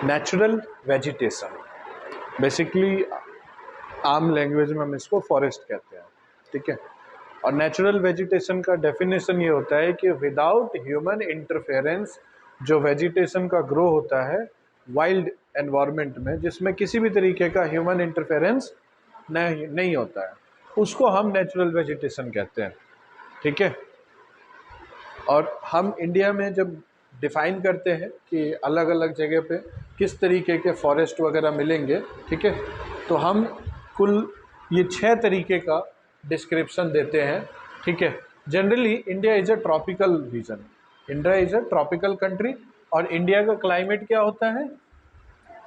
Natural vegetation, basically आम language में हम इसको फॉरेस्ट कहते हैं, ठीक है। और नेचुरल वेजिटेशन का डेफिनेशन ये होता है कि विदाउट ह्यूमन इंटरफेरेंस जो वेजिटेशन का ग्रो होता है वाइल्ड एनवायरनमेंट में, जिसमें किसी भी तरीके का ह्यूमन इंटरफेरेंस नहीं होता है, उसको हम नेचुरल वेजिटेशन कहते हैं, ठीक है। और हम इंडिया में जब डिफाइन करते हैं कि अलग अलग जगह पे किस तरीके के फॉरेस्ट वगैरह मिलेंगे, ठीक है, तो हम कुल ये 6 तरीके का डिस्क्रिप्शन देते हैं, ठीक है। Generally India is a tropical region, India is a tropical country, और इंडिया का क्लाइमेट क्या होता है,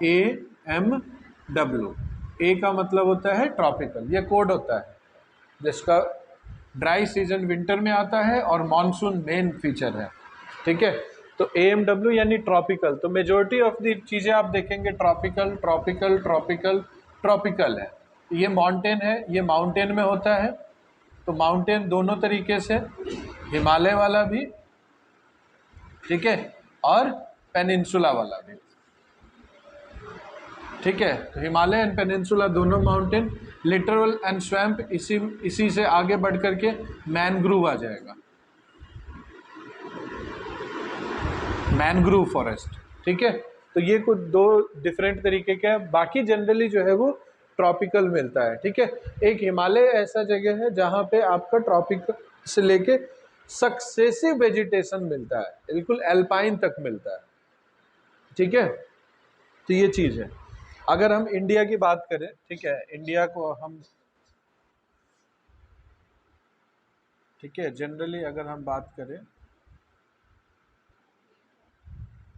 AMW। ए का मतलब होता है ट्रॉपिकल, ये कोड होता है, जिसका ड्राई सीजन विंटर में आता है और मानसून मेन फीचर है, ठीक है। तो AMW यानी ट्रॉपिकल, तो मेजोरिटी ऑफ द चीज़ें आप देखेंगे ट्रॉपिकल ट्रॉपिकल ट्रॉपिकल ट्रॉपिकल है। ये माउंटेन है, ये माउंटेन में होता है, तो माउंटेन दोनों तरीके से, हिमालय वाला भी, ठीक है, और पेनिनसुला वाला भी, ठीक है। तो हिमालय एंड पेनिनसुला दोनों माउंटेन, लिटरल एंड स्वैम्प, इसी से आगे बढ़ करके मैनग्रूव आ जाएगा, मैनग्रूव फॉरेस्ट, ठीक है। तो ये कुछ 2 डिफरेंट तरीके के हैं, बाकी जनरली जो है वो ट्रॉपिकल मिलता है, ठीक है। एक हिमालय ऐसा जगह है जहाँ पे आपका ट्रॉपिकल से लेके सक्सेसिव वेजिटेशन मिलता है, बिल्कुल एल्पाइन तक मिलता है, ठीक है। तो ये चीज़ है। अगर हम इंडिया की बात करें, ठीक है, इंडिया को हम, ठीक है, जनरली अगर हम बात करें,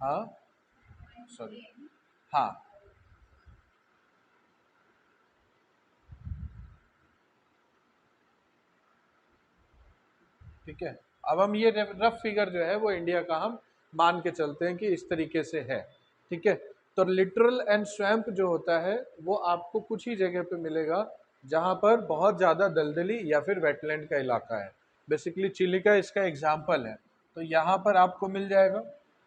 हाँ सॉरी, हाँ ठीक है। अब हम ये रफ फिगर जो है वो इंडिया का हम मान के चलते हैं कि इस तरीके से है, ठीक है। तो लिटरल एंड स्वैम्प जो होता है वो आपको कुछ ही जगह पे मिलेगा जहाँ पर बहुत ज़्यादा दलदली या फिर वेटलैंड का इलाका है, बेसिकली चिलिका इसका एग्जाम्पल है। तो यहाँ पर आपको मिल जाएगा,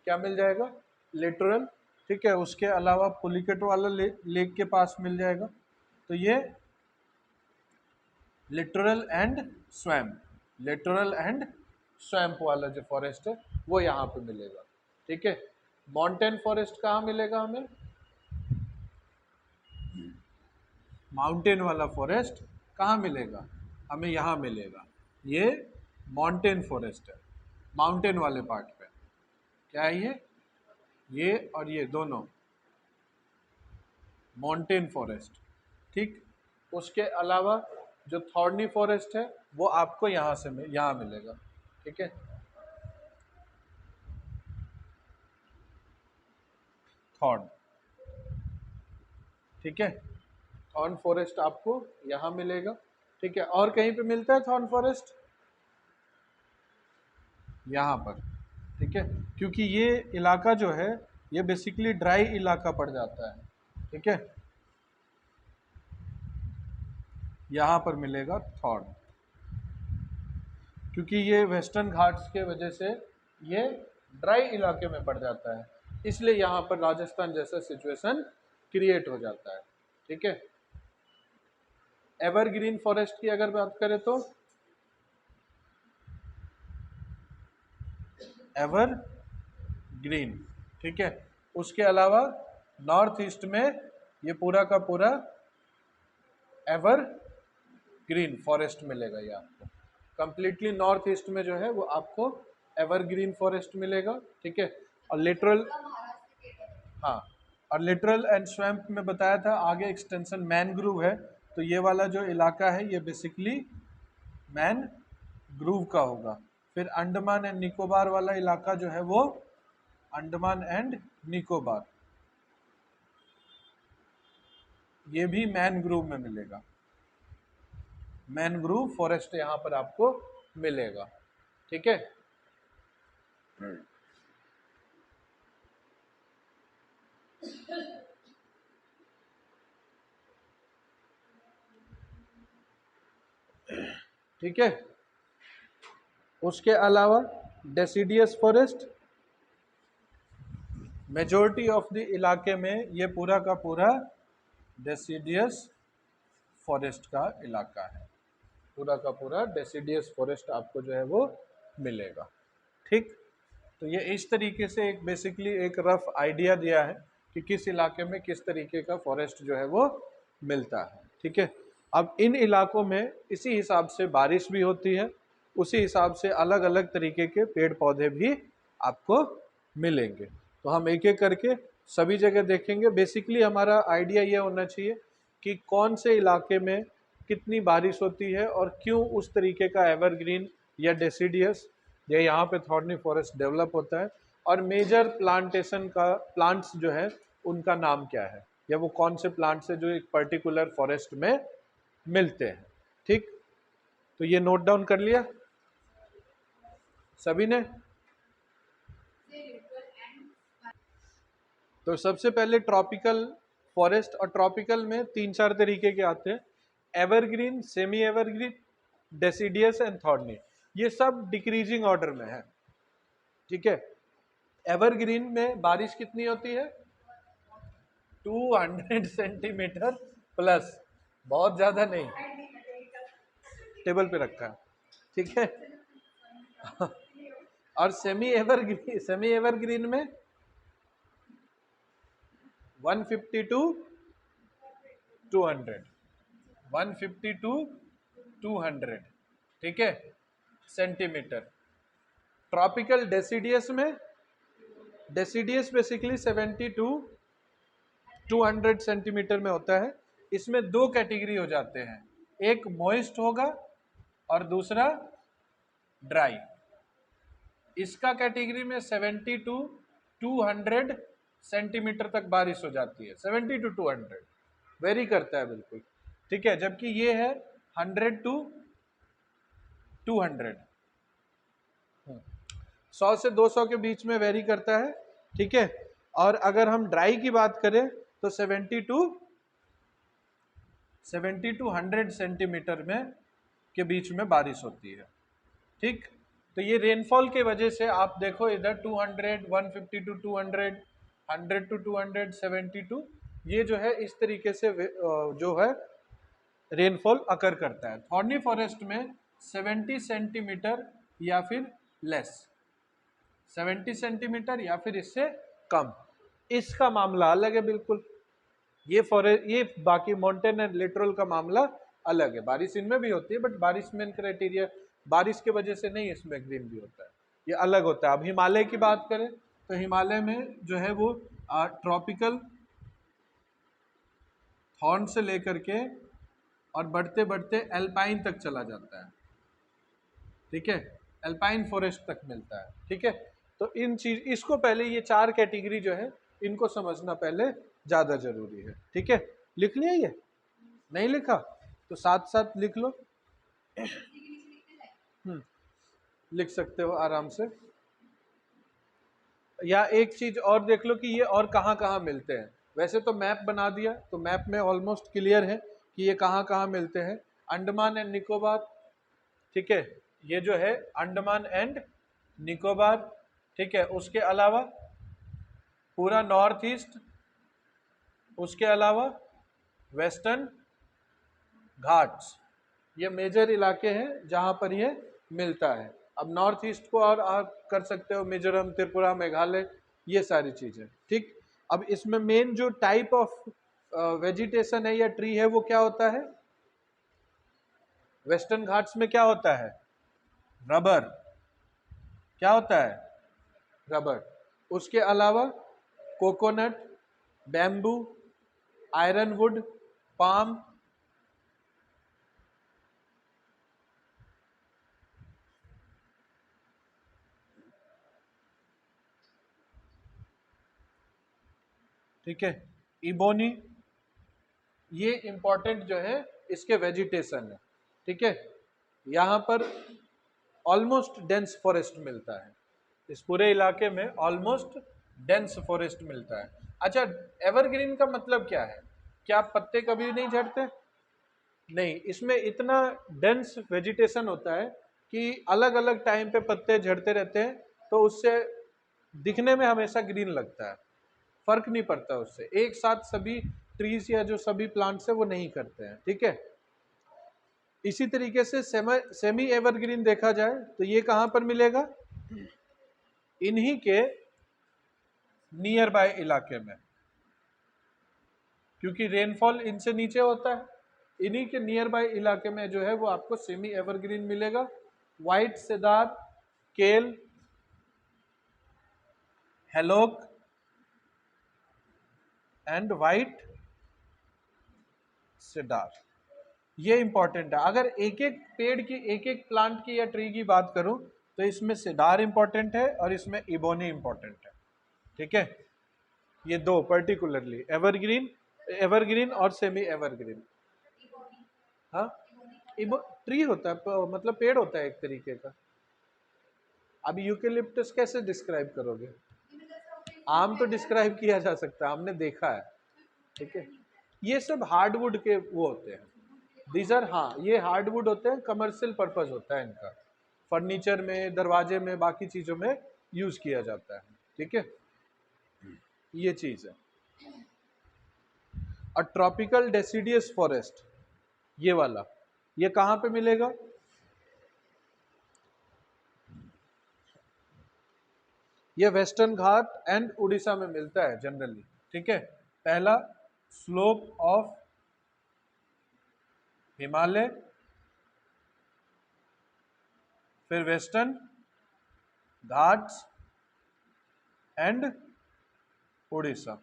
क्या मिल जाएगा, लिटरल, ठीक है। उसके अलावा पुलिकट वाला लेक के पास मिल जाएगा, तो ये literal and swamp, literal and swamp वाला जो फॉरेस्ट है वो यहाँ पे मिलेगा, ठीक है। माउंटेन फॉरेस्ट कहाँ मिलेगा हमें, माउंटेन वाला फॉरेस्ट कहाँ मिलेगा, हमें यहाँ मिलेगा, ये माउंटेन फॉरेस्ट है, माउंटेन वाले पार्ट पे, क्या है ये और ये दोनों माउंटेन फॉरेस्ट, ठीक। उसके अलावा जो थॉर्नी फॉरेस्ट है वो आपको यहाँ से यहाँ मिलेगा, ठीक है। थॉर्न, ठीक है, थॉर्न फॉरेस्ट आपको यहाँ मिलेगा, ठीक है। और कहीं पे मिलता है थॉर्न फॉरेस्ट, यहाँ पर, ठीक है, क्योंकि ये इलाका जो है ये बेसिकली ड्राई इलाका पड़ जाता है, ठीक है। यहाँ पर मिलेगा थॉर्न, क्योंकि ये वेस्टर्न घाट्स के वजह से ये ड्राई इलाके में पड़ जाता है, इसलिए यहाँ पर राजस्थान जैसा सिचुएशन क्रिएट हो जाता है, ठीक है। एवरग्रीन फॉरेस्ट की अगर बात करें तो एवर ग्रीन, ठीक है। उसके अलावा नॉर्थ ईस्ट में ये पूरा का पूरा एवर ग्रीन फॉरेस्ट मिलेगा, ये आपको कंप्लीटली नॉर्थ ईस्ट में जो है वो आपको एवरग्रीन फॉरेस्ट मिलेगा, ठीक है। और लिटरल, हाँ, और लिटरल एंड स्वैम्प में बताया था, आगे एक्सटेंशन मैनग्रूव है, तो ये वाला जो इलाका है ये बेसिकली मैन ग्रूव का होगा। फिर अंडमान एंड निकोबार वाला इलाका जो है वो अंडमान एंड निकोबार, ये भी मैनग्रूव में मिलेगा, मैनग्रूव फॉरेस्ट यहाँ पर आपको मिलेगा, ठीक है। ठीक है, उसके अलावा deciduous forest, majority of the इलाके में ये पूरा का पूरा डेसिडियस फॉरेस्ट का इलाका है, पूरा का पूरा डेसिडियस फॉरेस्ट आपको जो है वो मिलेगा। ठीक, तो ये इस तरीके से एक बेसिकली एक रफ आइडिया दिया है कि किस इलाके में किस तरीके का फॉरेस्ट जो है वो मिलता है। ठीक है, अब इन इलाकों में इसी हिसाब से बारिश भी होती है, उसी हिसाब से अलग अलग तरीके के पेड़ पौधे भी आपको मिलेंगे। तो हम एक एक करके सभी जगह देखेंगे। बेसिकली हमारा आइडिया ये होना चाहिए कि कौन से इलाके में कितनी बारिश होती है और क्यों उस तरीके का एवरग्रीन या डेसिडियस या यहाँ पे थॉर्नी फॉरेस्ट डेवलप होता है, और मेजर प्लांटेशन का प्लांट्स जो है उनका नाम क्या है, या वो कौन से प्लांट्स है जो एक पर्टिकुलर फॉरेस्ट में मिलते हैं। ठीक, तो ये नोट डाउन कर लिया सभी ने। तो सबसे पहले ट्रॉपिकल फॉरेस्ट, और ट्रॉपिकल में 3-4 तरीके के आते हैं, evergreen, semi evergreen, deciduous and thorny. ये सब डिक्रीजिंग ऑर्डर में है। ठीक है, एवरग्रीन में बारिश कितनी होती है? 200 सेंटीमीटर प्लस, बहुत ज्यादा नहीं, टेबल पे रखा है। ठीक है और सेमी एवरग्रीन में 150 टू 200, 150 टू 200, ठीक है, सेंटीमीटर। ट्रॉपिकल डेसिडियस में, डेसिडियस बेसिकली 70 टू 200 सेंटीमीटर में होता है। इसमें दो कैटेगरी हो जाते हैं, एक मॉइस्ट होगा और दूसरा ड्राई। इसका कैटेगरी में 70 टू 200 सेंटीमीटर तक बारिश हो जाती है, 70 टू 200 वेरी करता है बिल्कुल। ठीक है, जबकि ये है 100 टू 200, 100 से 200 के बीच में वेरी करता है। ठीक है, और अगर हम ड्राई की बात करें तो 70 टू 100 सेंटीमीटर में के बीच में बारिश होती है। ठीक, तो ये रेनफॉल के वजह से आप देखो इधर 200, 150 टू 200, 100 टू 200, 70 टू, ये जो है इस तरीके से जो है रेनफॉल अकर करता है। थॉर्नी फॉरेस्ट में 70 सेंटीमीटर या फिर लेस, 70 सेंटीमीटर या फिर इससे कम, इसका मामला अलग है बिल्कुल। ये फॉरेस्ट, ये बाकी माउंटेन एंड लिटरल का मामला अलग है। बारिश इनमें भी होती है, बट बारिश मेन क्राइटेरिया बारिश के वजह से नहीं, इसमें ग्रीन भी होता है, ये अलग होता है। अब हिमालय की बात करें तो हिमालय में जो है वो ट्रॉपिकल हॉर्न से लेकर के और बढ़ते बढ़ते एल्पाइन तक चला जाता है। ठीक है, एल्पाइन फॉरेस्ट तक मिलता है। ठीक है, तो इन चीज, इसको पहले ये 4 कैटेगरी जो है इनको समझना पहले ज्यादा जरूरी है। ठीक है, लिख लिया? ये नहीं लिखा तो साथ साथ लिख लो। लिख सकते हो आराम से। या एक चीज और देख लो कि ये और कहाँ कहाँ मिलते हैं। वैसे तो मैप बना दिया, तो मैप में ऑलमोस्ट क्लियर है कि ये कहाँ कहाँ मिलते हैं। अंडमान एंड निकोबार, ठीक है, ये जो है अंडमान एंड निकोबार। ठीक है, उसके अलावा पूरा नॉर्थ ईस्ट, उसके अलावा वेस्टर्न घाट्स, ये मेजर इलाके हैं जहाँ पर ये मिलता है। अब नॉर्थ ईस्ट को और आप कर सकते हो मिजोरम, त्रिपुरा, मेघालय, ये सारी चीज़ें। ठीक, अब इसमें मेन जो टाइप ऑफ वेजिटेशन है या ट्री है वो क्या होता है? वेस्टर्न घाट्स में क्या होता है? रबर। क्या होता है? रबर। उसके अलावा coconut, bamboo, iron would, palm, ठीक है, इबोनी, ये इंपॉर्टेंट जो है इसके वेजिटेशन है। ठीक है, यहाँ पर ऑलमोस्ट डेंस फॉरेस्ट मिलता है, इस पूरे इलाके में ऑलमोस्ट डेंस फॉरेस्ट मिलता है। अच्छा, एवरग्रीन का मतलब क्या है? क्या पत्ते कभी नहीं झड़ते? नहीं, इसमें इतना डेंस वेजिटेशन होता है कि अलग अलग टाइम पे पत्ते झड़ते रहते हैं, तो उससे दिखने में हमेशा ग्रीन लगता है। फर्क नहीं पड़ता उससे, एक साथ सभी ट्रीज या जो सभी प्लांट्स है वो नहीं करते हैं, ठीक है। इसी तरीके से सेमी एवरग्रीन देखा जाए तो ये कहां पर मिलेगा, इन्हीं के नियर बाय इलाके में, क्योंकि रेनफॉल इनसे नीचे होता है, इन्हीं के नियर बाय इलाके में जो है वो आपको सेमी एवरग्रीन मिलेगा। व्हाइट सेदार, केल, हेलोक एंड व्हाइट सेडार, ये इंपॉर्टेंट है। अगर एक एक पेड़ की, एक एक प्लांट की या ट्री की बात करूं तो इसमें सेडार इंपॉर्टेंट है और इसमें इबोनी इंपॉर्टेंट है, ठीक है। ये दो पर्टिकुलरली, एवरग्रीन, एवरग्रीन और सेमी एवरग्रीन। हाँ, इबो ट्री होता है, मतलब पेड़ होता है एक तरीके का। अब यूकेलिप्टस कैसे डिस्क्राइब करोगे, आम तो डिस्क्राइब किया जा सकता है, हमने देखा है, ठीक है। ये सब हार्डवुड के वो होते हैं, दीज आर, हाँ ये हार्डवुड होते हैं, कमर्शियल पर्पस होता है इनका, फर्नीचर में, दरवाजे में, बाकी चीजों में यूज किया जाता है, ठीक है। ये चीज है। और ट्रॉपिकल डेसिडियस फॉरेस्ट, ये वाला, ये कहां पे मिलेगा, ये वेस्टर्न घाट एंड उड़ीसा में मिलता है जनरली, ठीक है। पहला स्लोप ऑफ हिमालय, फिर वेस्टर्न घाट्स एंड उड़ीसा।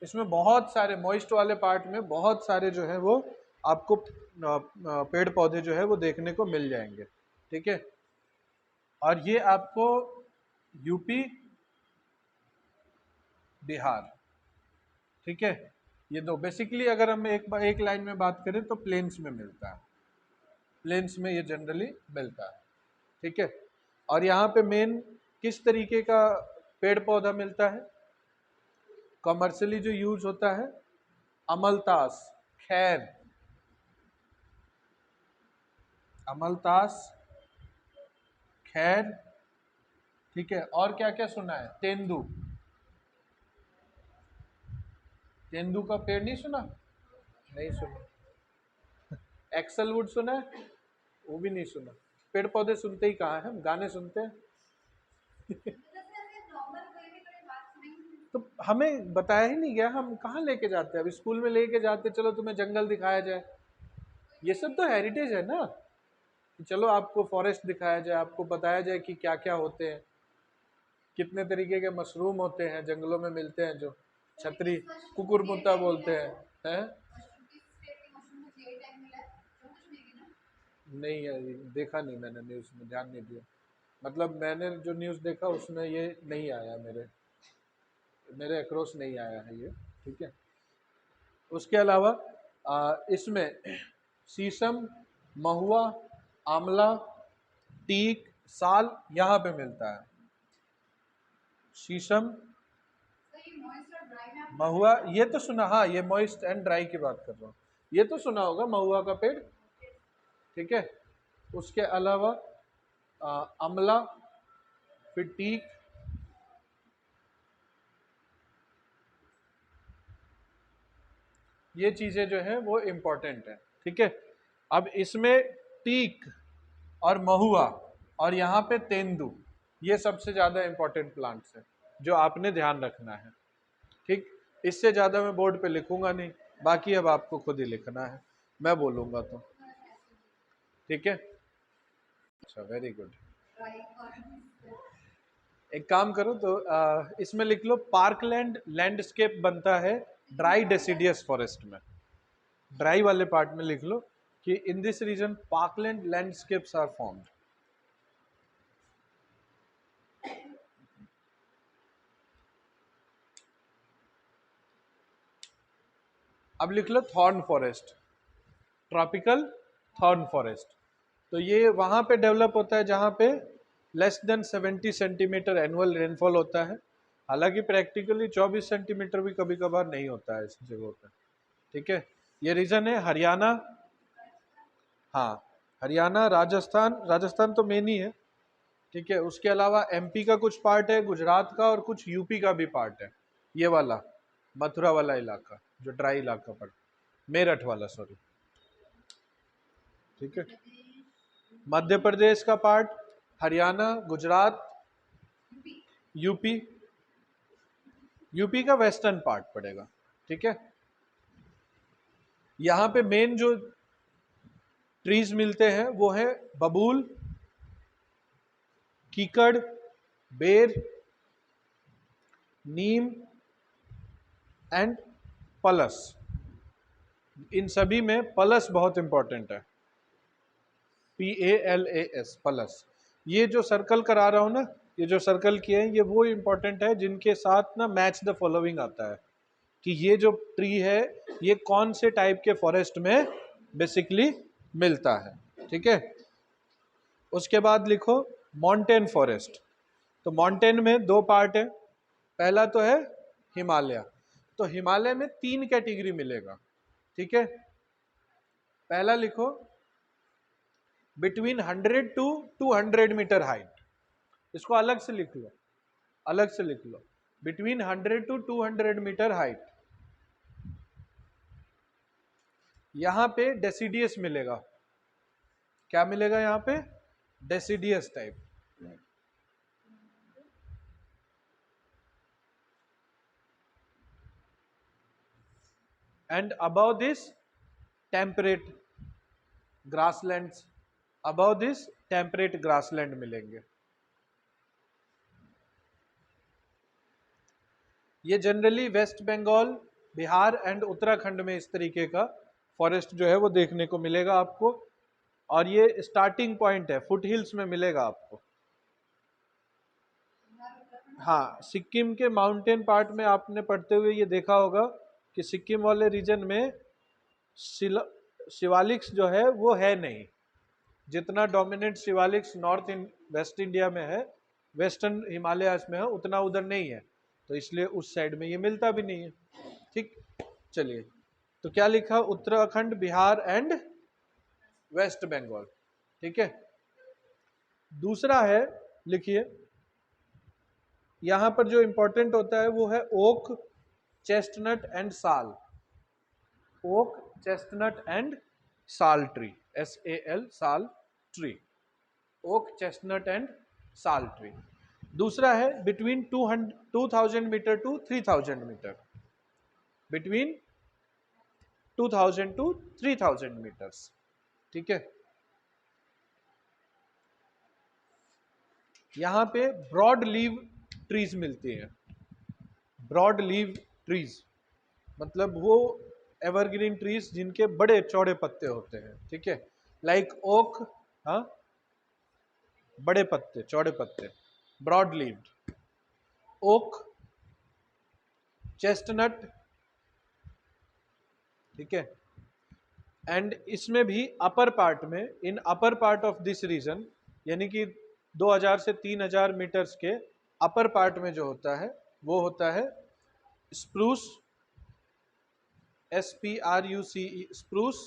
इसमें बहुत सारे मॉइस्ट वाले पार्ट में बहुत सारे जो है वो आपको पेड़ पौधे जो है वो देखने को मिल जाएंगे, ठीक है। और ये आपको यूपी, बिहार, ठीक है, ये दो बेसिकली, अगर हम एक लाइन में बात करें तो प्लेन्स में मिलता है, प्लेन्स में ये जनरली मिलता है, ठीक है। और यहाँ पे मेन किस तरीके का पेड़ पौधा मिलता है, कमर्शियली जो यूज होता है, अमलतास, खैर, अमलतास, खैर, ठीक है। और क्या क्या सुना है, तेंदू, तेंदू का पेड़ नहीं सुना, नहीं सुना। एक्सलवुड सुना है, वो भी नहीं सुना। पेड़ पौधे सुनते ही कहाँ हैं, हम गाने सुनते हैं। तो हमें बताया ही नहीं गया, हम कहाँ लेके जाते हैं, अब स्कूल में लेके जाते चलो तुम्हें जंगल दिखाया जाए, ये सब तो हेरिटेज है ना, कि चलो आपको फॉरेस्ट दिखाया जाए, आपको बताया जाए कि क्या क्या होते हैं, कितने तरीके के मशरूम होते हैं जंगलों में मिलते हैं, जो छतरी कुकुरमुत्ता बोलते हैं। नहीं यार, देखा नहीं मैंने, न्यूज़ में ध्यान नहीं दिया, मतलब मैंने जो न्यूज़ देखा उसमें ये नहीं आया, मेरे मेरे अक्रॉस नहीं आया है ये, ठीक है। उसके अलावा इसमें शीशम, महुआ, आंवला, टीक, साल यहाँ पे मिलता है। शीशम, महुआ, ये तो सुना, हाँ ये मॉइस्ट एंड ड्राई की बात कर रहा हूँ, ये तो सुना होगा महुआ का पेड़, ठीक है। उसके अलावा आंवला, फिर टीक, ये चीजें जो है वो इम्पोर्टेंट है, ठीक है। अब इसमें टीक और महुआ और यहाँ पे तेंदू, ये सबसे ज्यादा इंपॉर्टेंट प्लांट्स है जो आपने ध्यान रखना है, ठीक। इससे ज्यादा मैं बोर्ड पे लिखूंगा नहीं, बाकी अब आपको खुद ही लिखना है, मैं बोलूंगा तो, ठीक है। अच्छा, वेरी गुड। एक काम करो तो इसमें लिख लो, पार्कलैंड लैंडस्केप बनता है ड्राई डेसिडियस फॉरेस्ट में, ड्राई वाले पार्ट में लिख लो कि in this region parkland landscapes are formed. अब लिख लो thorn forest, tropical thorn forest, तो ये वहां पे डेवलप होता है जहां पे less than 70 centimetre annual rainfall होता है, हालांकि प्रैक्टिकली 24 सेंटीमीटर भी कभी कभार नहीं होता है इस जगहों पे, ठीक है। ये रीजन है हरियाणा, हाँ हरियाणा, राजस्थान, राजस्थान तो मेन ही है, ठीक है। उसके अलावा एमपी का कुछ पार्ट है, गुजरात का, और कुछ यूपी का भी पार्ट है, ये वाला मथुरा वाला इलाका जो ड्राई इलाका पड़, मेरठ वाला सॉरी, ठीक है। मध्य प्रदेश का part, Haryana, Gujarat, UP, UP का वेस्टर्न पार्ट पड़ेगा, ठीक है। यहाँ पे मेन जो ट्रीज मिलते हैं वो है बबूल, कीकड़, बेर, नीम एंड पलस। इन सभी में पलस बहुत इंपॉर्टेंट है, PALAS, पलस। ये जो सर्कल करा रहा हूं ना, ये जो सर्कल किए हैं ये वो इंपॉर्टेंट है जिनके साथ ना मैच द फॉलोइंग आता है, कि ये जो ट्री है ये कौन से टाइप के फॉरेस्ट में बेसिकली मिलता है, ठीक है। उसके बाद लिखो माउंटेन फॉरेस्ट। तो माउंटेन में दो पार्ट है, पहला तो है हिमालय। तो हिमालय में 3 कैटेगरी मिलेगा, ठीक है। पहला लिखो बिटवीन 100 टू 200 मीटर हाइट, इसको अलग से लिख लो, अलग से लिख लो, बिटवीन 100 टू 200 मीटर हाइट। यहां पे डेसिडियस मिलेगा, क्या मिलेगा यहां पे, deciduous type. And above this temperate grasslands, above this temperate grassland मिलेंगे। ये जनरली वेस्ट बंगाल, बिहार एंड उत्तराखंड में इस तरीके का फॉरेस्ट जो है वो देखने को मिलेगा आपको, और ये स्टार्टिंग पॉइंट है, फुट हिल्स में मिलेगा आपको। हाँ, सिक्किम के माउंटेन पार्ट में आपने पढ़ते हुए ये देखा होगा कि सिक्किम वाले रीजन में शिवालिक्स जो है वो है नहीं, जितना dominant Shivaliks north west India में है, वेस्टर्न हिमालयाज में है, उतना उधर नहीं है, तो इसलिए उस साइड में ये मिलता भी नहीं है, ठीक। चलिए, तो क्या लिखा, उत्तराखंड, बिहार एंड वेस्ट बंगाल, ठीक है। दूसरा है, लिखिए, यहां पर जो इंपॉर्टेंट होता है वो है oak, chestnut and sal. Oak, chestnut and sal tree, SAL, sal tree, oak, chestnut and sal tree. दूसरा है between 2000 meter to 3000 meter, between 2000 to 3000 meters, ठीक है। यहां पे ब्रॉड लीव ट्रीज मिलती हैं, ब्रॉड लीव ट्रीज मतलब वो एवरग्रीन ट्रीज जिनके बड़े चौड़े पत्ते होते हैं, ठीक है, लाइक ओक, हाँ, बड़े पत्ते, चौड़े पत्ते, ब्रॉड लीव्ड। ओक, चेस्टनट, ठीक है। एंड इसमें भी अपर पार्ट में, in upper part of this region, यानी कि 2000 से 3000 मीटर्स के अपर पार्ट में जो होता है वो होता है spruce, SPRUCE, spruce,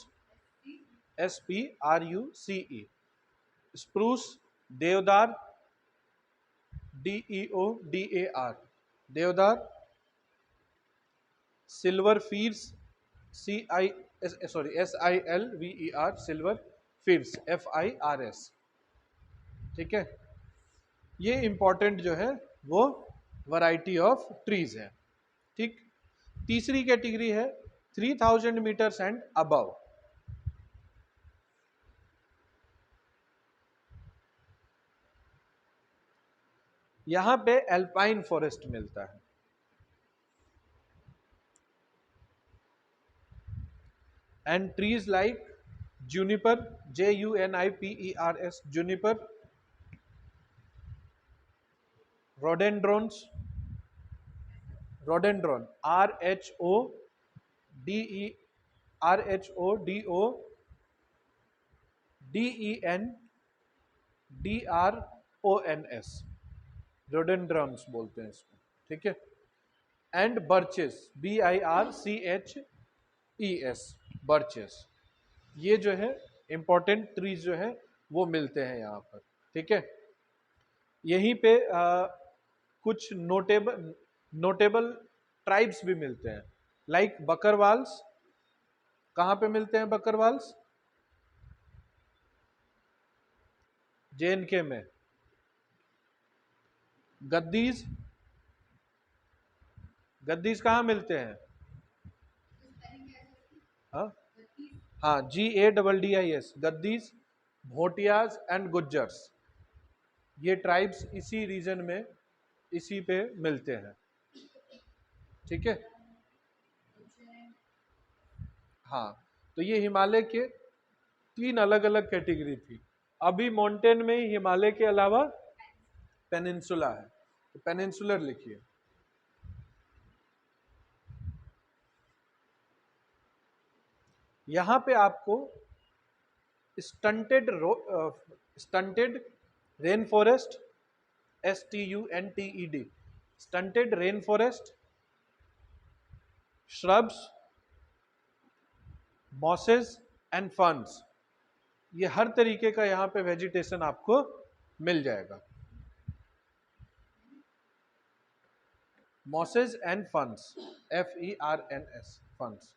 SPRUCE, spruce, देवदार, DEODAR, देवदार, silver fees, SILVER, silver fees, FIRS, ठीक है। ये इंपॉर्टेंट जो है वो वैरायटी ऑफ ट्रीज है, ठीक। तीसरी कैटेगरी है 3000 मीटर्स एंड अबव। यहां पे एल्पाइन फॉरेस्ट मिलता है, and trees like juniper, JUNIPERS, juniper, rhododendrons, rhododendron, RHODENDRONS, rhododendrons बोलते हैं इसको, ठीक है। And birches, BIRCHES, birches. ये जो है इंपॉर्टेंट ट्रीज जो है वो मिलते हैं यहाँ पर, ठीक है। यहीं पे कुछ नोटेबल ट्राइब्स भी मिलते हैं, लाइक बकरवाल्स। कहाँ पे मिलते हैं बकरवाल्स? JNK में। गद्दीज, गद्दीज कहाँ मिलते हैं? हाँ हाँ, GADDIS, गद्दीज, भोटियाज एंड गुज्जर्स, ये ट्राइब्स इसी रीजन में, इसी पे मिलते हैं। ठीक है, हाँ। तो ये हिमालय के 3 अलग अलग कैटेगरी थी। अभी माउंटेन में ही हिमालय के अलावा पेनिनसुला है, तो पेनिनसुलर लिखिए। यहां पे आपको stunted rain forest, STUNTED, stunted rain forest, shrubs, mosses and ferns, ये हर तरीके का यहां पे वेजिटेशन आपको मिल जाएगा। Mosses and ferns, FERNS, ferns.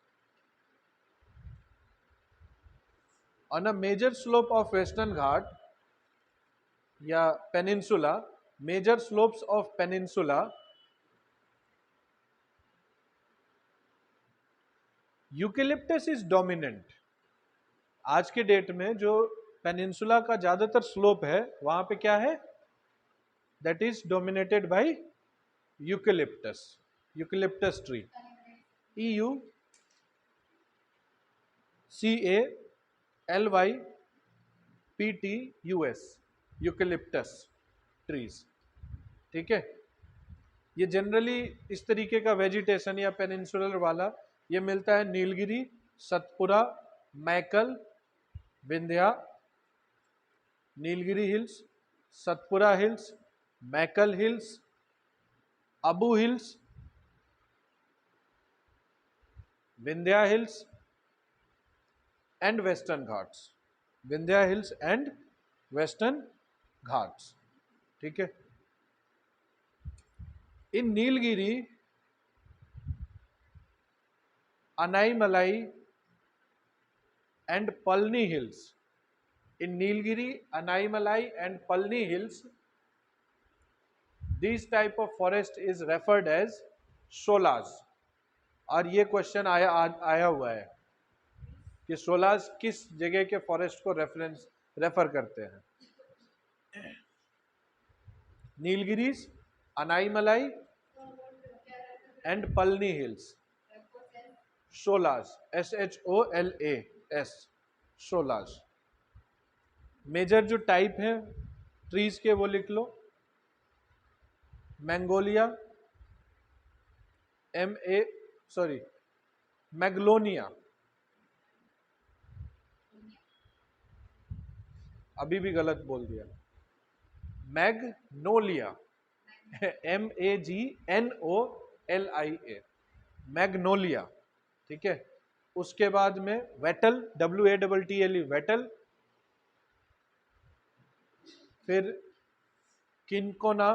On a major slope of Western Ghat या peninsula, major slopes of peninsula, eucalyptus is dominant. आज के डेट में जो पेनिनसुला का ज्यादातर स्लोप है वहां पे क्या है? That is dominated by eucalyptus, eucalyptus tree, EUCALYPTUS, eucalyptus trees. ठीक है, ये जनरली इस तरीके का वेजिटेशन या पेनिनसुलर वाला ये मिलता है Nilgiri, Satpura, Maikal, Vindhya, Nilgiri hills, Satpura hills, Maikal hills, Abu hills, Vindhya hills and western Ghats, Vindhya hills and western Ghats. ठीक है, इन Nilgiri, अनाईमलाई and Palni hills, in Nilgiri, Anaimalai and Palni hills, this type of forest is referred as sholas। और ये क्वेश्चन आया हुआ है कि शोलाज किस जगह के फॉरेस्ट को रेफर करते हैं? Nilgiris, Anaimalai and Palani hills, sholas, SHOLAS, sholas. Major जो टाइप है ट्रीज के वो लिख लो, मैंगोलिया, मैग्लोनिया, अभी भी गलत बोल दिया, मैग्नोलिया, MAGNOLIA, मैग्नोलिया। ठीक है, उसके बाद में वेटल, WATTLE, वेटल, फिर किनकोना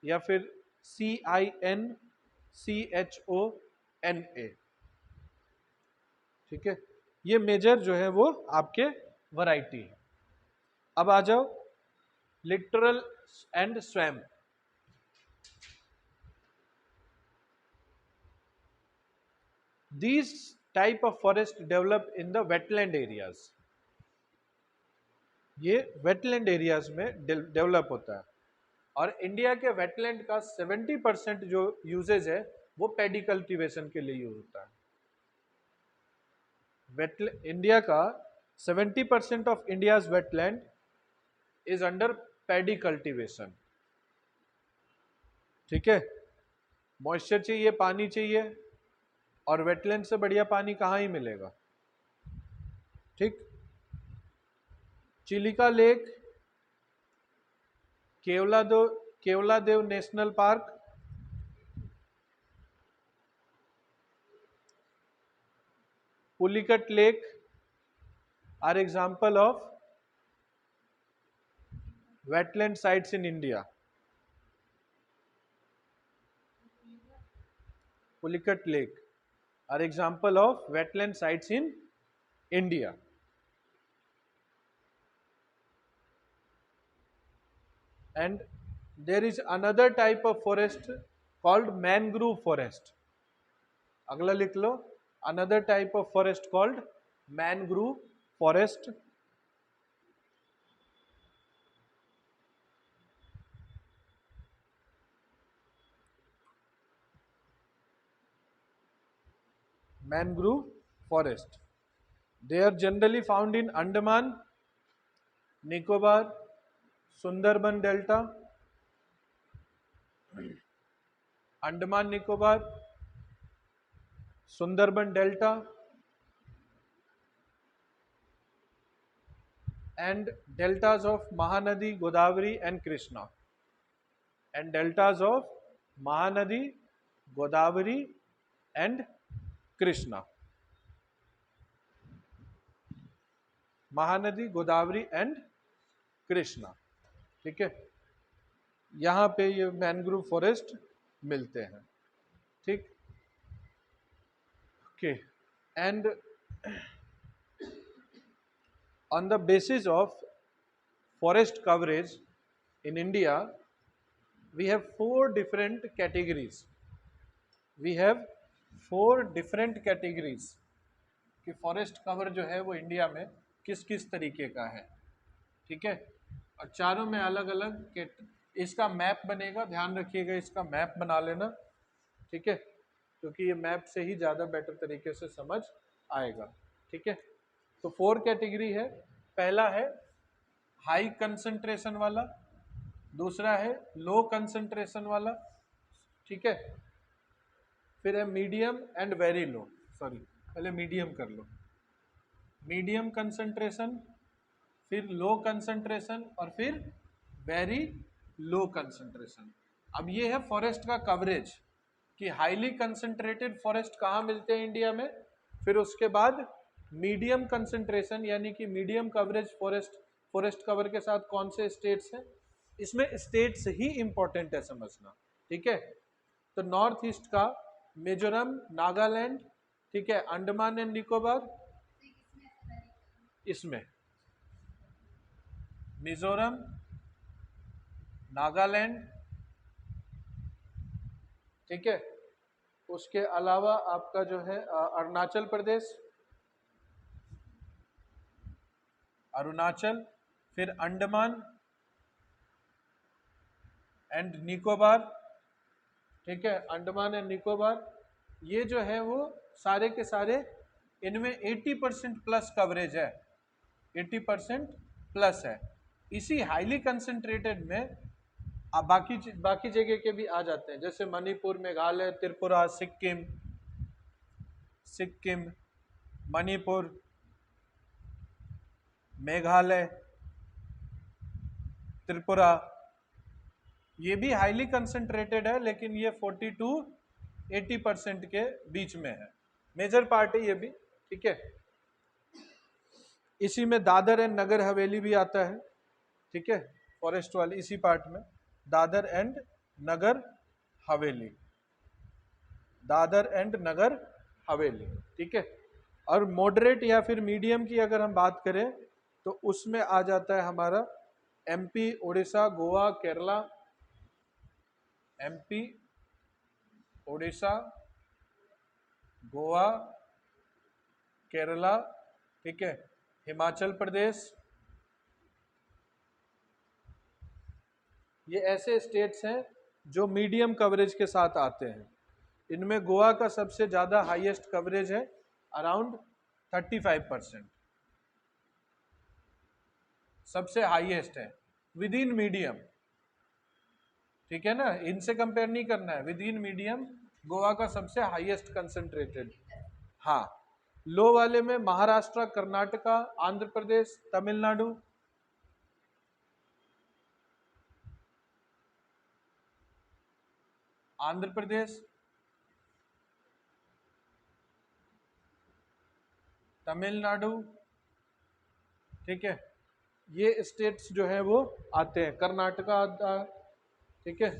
या फिर CINCHONA। ठीक है, ये मेजर जो है वो आपके वैरायटी है। अब आ जाओ literal and swamp. These type of forest develop in the wetland areas, ये वेटलैंड एरियाज में डेवलप होता है। और इंडिया के वेटलैंड का 70% जो यूजेज है वो पैडी कल्टीवेशन के लिए यूज होता है। इंडिया का 70% of India's wetland is under paddy cultivation. ठीक है, मॉइस्चर चाहिए, पानी चाहिए, और वेटलैंड से बढ़िया पानी कहाँ ही मिलेगा। ठीक, Chilika lake, Keoladeo national park, Pulicat lake are example of wetland sites in India। Pulicat Lake are example of wetland sites in India. And there is another type of forest called mangrove forest. अगला लिख लो, another type of forest called mangrove forest. Mangrove forest. They are generally found in Andaman, Nicobar, Sundarban Delta, Andaman Nicobar, Sundarban Delta, and deltas of Mahanadi, Godavari, and Krishna. And deltas of Mahanadi, Godavari, and Krishna. Mahanadi, Godavari and Krishna. ठीक है, यहाँ पे ये mangrove forest मिलते हैं. ठीक, okay. And on the basis of forest coverage in India, we have four different categories. We have four different categories कि forest cover जो है वो इंडिया में किस किस तरीके का है. ठीक है, और चारों में अलग अलग इसका मैप बनेगा. ध्यान रखिएगा, इसका मैप बना लेना. ठीक है, क्योंकि ये मैप से ही ज़्यादा बेटर तरीके से समझ आएगा. ठीक है, तो फोर कैटेगरी है. पहला है हाई कंसंट्रेशन वाला, दूसरा है लो कंसंट्रेशन वाला. ठीक है, फिर है medium and very low. Sorry, पहले मीडियम कर लो. मीडियम कंसंट्रेशन, फिर लो कंसंट्रेशन, और फिर वेरी लो कंसंट्रेशन. अब ये है फॉरेस्ट का कवरेज कि हाईली कंसंट्रेटेड फॉरेस्ट कहाँ मिलते हैं इंडिया में. फिर उसके बाद मीडियम कंसंट्रेशन यानी कि मीडियम कवरेज फॉरेस्ट कवर के साथ कौन से स्टेट्स हैं. इसमें स्टेट्स ही इंपॉर्टेंट है समझना. ठीक है, तो नॉर्थ ईस्ट का मिजोरम, नागालैंड, ठीक है, अंडमान एंड निकोबार, इसमें मिजोरम, नागालैंड, ठीक है. उसके अलावा आपका जो है अरुणाचल प्रदेश, अरुणाचल, फिर अंडमान एंड निकोबार. ठीक है, अंडमान एंड निकोबार, ये जो है वो सारे के सारे इनमें 80% प्लस कवरेज है. 80% प्लस है. इसी हाईली कंसंट्रेटेड में आप बाकी जगह के भी आ जाते हैं, जैसे मणिपुर, मेघालय, त्रिपुरा, सिक्किम, मणिपुर, मेघालय, त्रिपुरा. ये भी हाईली कंसंट्रेटेड है, लेकिन ये 40 to 80% के बीच में है. मेजर पार्ट है ये भी. ठीक है, इसी में दादर एंड नगर हवेली भी आता है. ठीक है, फॉरेस्ट वाली इसी पार्ट में दादर एंड नगर हवेली, दादर एंड नगर हवेली. ठीक है, और मॉडरेट या फिर मीडियम की अगर हम बात करें तो उसमें आ जाता है हमारा एमपी, उड़ीसा, गोवा, केरला. एमपी, उड़ीसा, गोवा, केरला, ठीक है, हिमाचल प्रदेश. ये ऐसे स्टेट्स हैं जो मीडियम कवरेज के साथ आते हैं. इनमें गोवा का सबसे ज़्यादा हाईएस्ट कवरेज है, अराउंड 35%. सबसे हाईएस्ट है विद इन मीडियम. ठीक है ना, इनसे कंपेयर नहीं करना है. विद इन मीडियम गोवा का सबसे हाईएस्ट कंसंट्रेटेड. हाँ, लो वाले में महाराष्ट्र, कर्नाटका, आंध्र प्रदेश, तमिलनाडु. आंध्र प्रदेश, तमिलनाडु, ठीक है, ये स्टेट्स जो है वो आते हैं. कर्नाटका आता है. ठीक है,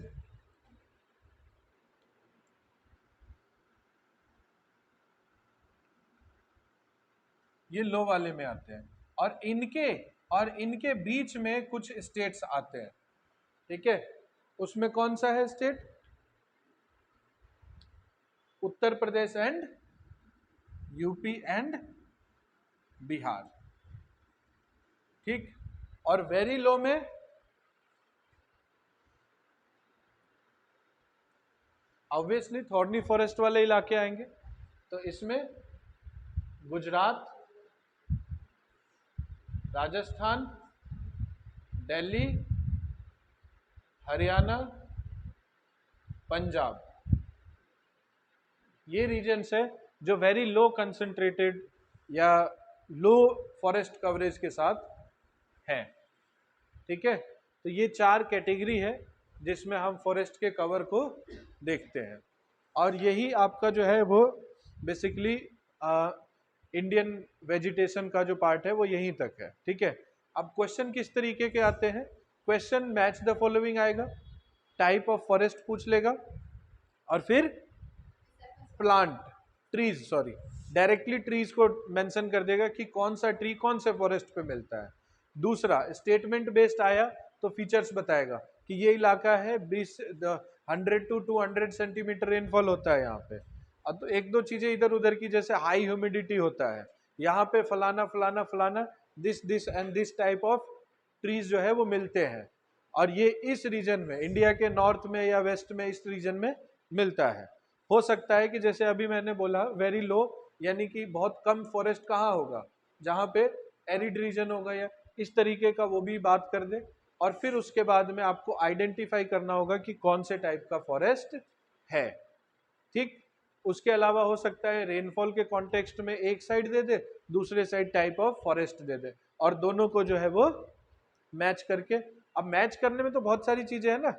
ये लो वाले में आते हैं, और इनके बीच में कुछ स्टेट्स आते हैं, ठीक है। उसमें कौन सा है state? Uttar Pradesh and UP and Bihar, ठीक। और वेरी लो में ऑब्वियसली थॉर्नी फॉरेस्ट वाले इलाके आएंगे, तो इसमें गुजरात, राजस्थान, दिल्ली, हरियाणा, पंजाब, ये रीजन्स है जो वेरी लो कंसंट्रेटेड या लो फॉरेस्ट कवरेज के साथ है, ठीक है। तो ये 4 कैटेगरी है जिसमें हम फॉरेस्ट के कवर को देखते हैं, और यही आपका जो है वो बेसिकली इंडियन वेजिटेशन का जो पार्ट है वो यहीं तक है, ठीक है। अब क्वेश्चन किस तरीके के आते हैं? क्वेश्चन मैच द फॉलोइंग आएगा, टाइप ऑफ फॉरेस्ट पूछ लेगा, और फिर plant trees, sorry directly trees को मेंशन कर देगा कि कौन सा ट्री कौन से फॉरेस्ट पे मिलता है। दूसरा स्टेटमेंट बेस्ड आया तो फीचर्स बताएगा कि ये इलाका है 100 to 200 सेंटीमीटर रेनफॉल होता है यहाँ पे। अब तो एक दो चीजें इधर उधर की, जैसे हाई ह्यूमिडिटी होता है यहाँ पे, फलाना फलाना फलाना, this and this type of trees जो है वो मिलते हैं, और ये इस रीजन में, इंडिया के नॉर्थ में या वेस्ट में, इस रीजन में मिलता है। हो सकता है कि जैसे अभी मैंने बोला वेरी लो, यानी कि बहुत कम फॉरेस्ट कहाँ होगा, जहाँ पे एरिड रीजन होगा या इस तरीके का, वो भी बात कर दे। और फिर उसके बाद में आपको आइडेंटिफाई करना होगा कि कौन से टाइप का फॉरेस्ट है, ठीक। उसके अलावा हो सकता है रेनफॉल के कॉन्टेक्स्ट में एक साइड दे दे, दूसरे साइड टाइप ऑफ फॉरेस्ट दे दे, और दोनों को जो है वो मैच करके, अब मैच करने में तो बहुत सारी चीजें हैं ना,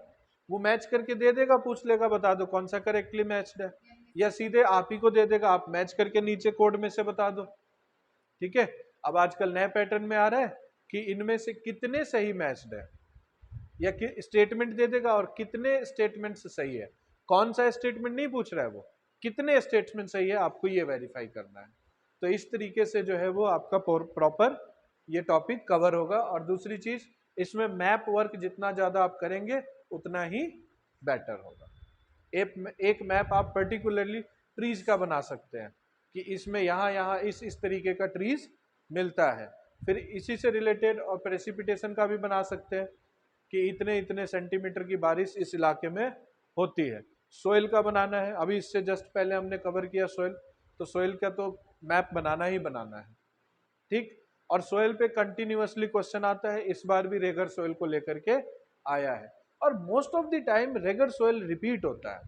वो मैच करके दे देगा, पूछ लेगा बता दो कौन सा करेक्टली मैच्ड है, या सीधे आप ही को दे देगा, आप मैच करके नीचे कोड में से बता दो, ठीक है। अब आजकल नए पैटर्न में आ रहा है कि इनमें से कितने सही मैच्ड है, या स्टेटमेंट दे देगा और कितने स्टेटमेंट सही है। कौन सा स्टेटमेंट नहीं पूछ रहा है वो, कितने स्टेटमेंट सही है आपको ये वेरीफाई करना है। तो इस तरीके से जो है वो आपका प्रॉपर ये टॉपिक कवर होगा। और दूसरी चीज, इसमें मैप वर्क जितना ज्यादा आप करेंगे उतना ही बेटर होगा। एक मैप आप पर्टिकुलरली ट्रीज का बना सकते हैं कि इसमें यहाँ यहाँ इस तरीके का ट्रीज मिलता है, फिर इसी से रिलेटेड और प्रेसिपिटेशन का भी बना सकते हैं कि इतने इतने सेंटीमीटर की बारिश इस इलाके में होती है। सोइल का बनाना है, अभी इससे जस्ट पहले हमने कवर किया सोइल, तो सोइल का तो मैप बनाना ही बनाना है, ठीक। और सोइल पे कंटिन्यूअसली क्वेश्चन आता है, इस बार भी रेगर सोइल को लेकर के आया है, और most of the time Regar soil repeat होता है,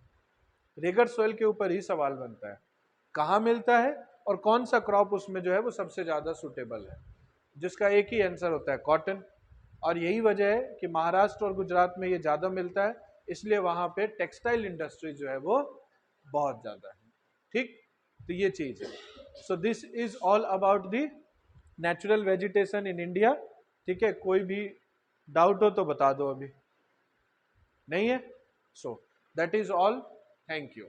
रेगर सोइल के ऊपर ही सवाल बनता है, कहाँ मिलता है और कौन सा क्रॉप उसमें जो है वो सबसे ज़्यादा सुटेबल है, जिसका एक ही आंसर होता है कॉटन। और यही वजह है कि महाराष्ट्र और गुजरात में ये ज़्यादा मिलता है, इसलिए वहाँ पे टेक्सटाइल इंडस्ट्री जो है वो बहुत ज़्यादा है, ठीक। तो ये चीज़ है। So this is all about the natural vegetation in India, ठीक है। कोई भी डाउट हो तो बता दो, अभी नहीं है। So that is all, thank you.